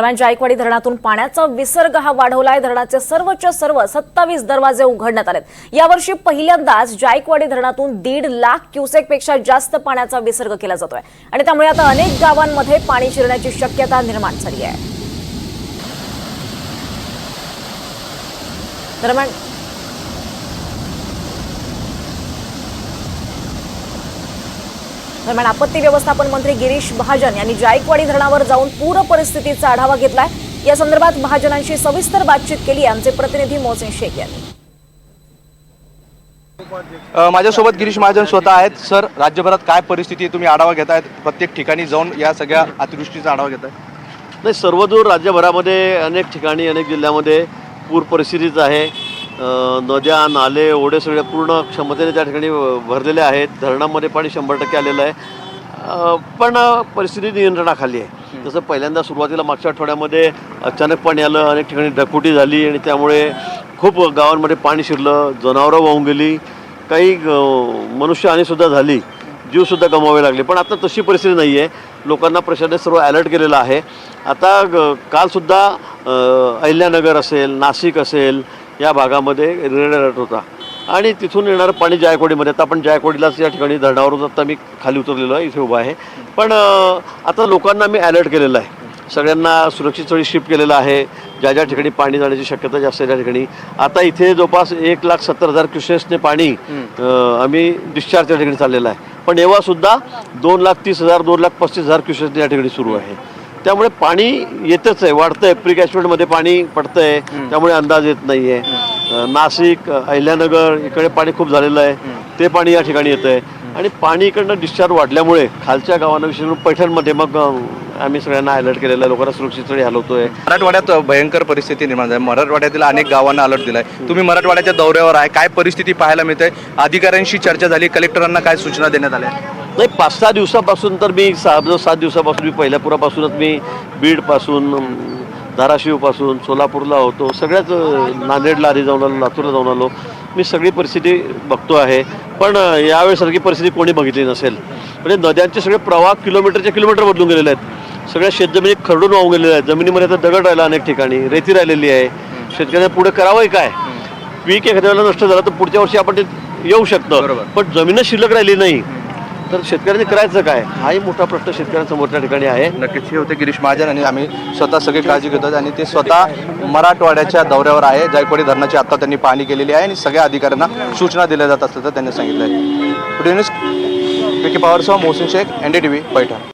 दरम्यान जायकवाडी धरणातून पाण्याचा विसर्ग हा वाढवलाय। धरणाचे सर्वच्या सर्व 27 दरवाजे उघडण्यात आलेत। यावर्षी पहिल्यांदाच जायकवाडी धरणातून 1.5 लाख क्युसेक पेक्षा जास्त पाण्याचा विसर्ग केला जातोय आणि त्यामुळे आता अनेक गावांमध्ये पाणी शिरण्याची शक्यता निर्माण झाली आहे। दरम्यान आपत्ती व्यवस्थापन मंत्री गिरीश महाजन यांनी जायकवाडी धरणावर जाऊन पूर परिस्थितीचा आढावा घेतलाय। या संदर्भात महाजनांशी सविस्तर बातचीत केली आमचे प्रतिनिधी मोहसिन शेख यांनी। माझ्यासोबत गिरीश महाजन स्वतः आहेत। सर, राज्यभरात काय परिस्थिती तुम्ही आढावा घेतायत? प्रत्येक ठिकाणी जाऊन या सगळ्या अतिवृष्टीचा आढावा घेताय? नाही, सर्वदूर राज्यभरामध्ये अनेक ठिकाणी अनेक जिल्ह्यामध्ये पूर परिस्थितीच आहे। नद्या नाले ओढे सगळे पूर्ण क्षमतेने त्या ठिकाणी भरलेले आहेत। धरणामध्ये पाणी 100% आलेलं आहे, पण परिस्थिती नियंत्रणाखाली आहे। जसं पहिल्यांदा सुरुवातीला मागच्या आठवड्यामध्ये अचानक पाणी आलं, अनेक ठिकाणी ढगफुटी झाली आणि त्यामुळे खूप गावांमध्ये पाणी शिरलं, जनावरं वाहून गेली, काही मनुष्यहानीसुद्धा झाली, जीवसुद्धा गमवावे लागले। पण आता तशी परिस्थिती नाही आहे। लोकांना प्रशासनाने सर्व अलर्ट केलेला आहे। आता कालसुद्धा अहिल्यानगर असेल, नाशिक असेल या भागामध्ये रेड अलर्ट होता आणि तिथून येणारं पाणी जायकवाडीमध्ये, आता आपण जायकवाडीलाच या ठिकाणी धरणावरून आता मी खाली उतरलेलो आहे, इथे उभा आहे। पण आता लोकांना मी अलर्ट केलेला आहे, सगळ्यांना सुरक्षित स्थळी शिफ्ट केलेलं आहे। ज्या ज्या ठिकाणी पाणी जाण्याची शक्यता जास्त आहे त्या ठिकाणी आता इथे जवळपास 1,70,000 क्युसेक्सने पाणी आम्ही डिस्चार्जच्या ठिकाणी चाललेलं आहे। पण एव्हासुद्धा 2,30,000 2,35,000 क्युसेक्स या ठिकाणी सुरू आहे। त्यामुळे पाणी येतच आहे, वाढतं आहे, प्री कॅचमेंटमध्ये पाणी पडतं आहे, त्यामुळे अंदाज येत नाही आहे। नाशिक अहिल्यानगर इकडे पाणी खूप झालेलं आहे, ते पाणी या ठिकाणी येतं आहे आणि पाणी इकडनं डिस्चार्ज वाढल्यामुळे खालच्या गावांना विशेष करून पैठणमध्ये मग आम्ही सगळ्यांना अलर्ट केलेला आहे, लोकांना सुरक्षित स्थळी हलवतोय। मराठवाड्यात भयंकर परिस्थिती निर्माण झाली, मराठवाड्यातील अनेक गावांना अलर्ट दिलाय। तुम्ही मराठवाड्याच्या दौऱ्यावर आहे, काय परिस्थिती पाहायला मिळते? अधिकाऱ्यांशी चर्चा झाली, कलेक्टरांना काय सूचना देण्यात आल्या? नाही, 5-6 दिवसापासून तर मी 7 दिवसापासून मी पहिल्या पुरापासूनच मी बीडपासून धाराशिवपासून सोलापूरला होतो, सगळ्याच नांदेडला आधी जाऊन आलो, लातूरला जाऊन आलो। मी सगळी परिस्थिती बघतो आहे, पण यावेळेसारखी परिस्थिती कोणी बघितली नसेल। म्हणजे नद्यांचे सगळे प्रवाह किलोमीटरचे किलोमीटर बदलून गेलेले आहेत, सगळ्या शेतजमिनी खरडून वाहून गेलेल्या आहेत, जमिनीमध्ये तर दगड राहिला, अनेक ठिकाणी रेती राहिलेली आहे। शेतकऱ्यांना पुढे करावंही काय? पीक एखाद्या वेळेला नष्ट झालं तर पुढच्या वर्षी आपण ते येऊ शकतं, पण जमीनच शिल्लक राहिली नाही तर शेतकऱ्यांनी करायचं काय? हाही मोठा प्रश्न शेतकऱ्यांसमोर त्या ठिकाणी आहे। नक्कीच हे होते गिरीश महाजन आणि आम्ही स्वतः सगळी काळजी घेतो आणि ते स्वतः मराठवाड्याच्या दौऱ्यावर आहे। जायकवाडी धरणाची आता त्यांनी पाहणी केलेली आहे आणि सगळ्या अधिकाऱ्यांना सूचना दिल्या जात असल्याचं त्यांनी सांगितलं आहे। व्हिडिओ न्यूज पॉवरसह मोहसिन शेख, NDTV, पैठण।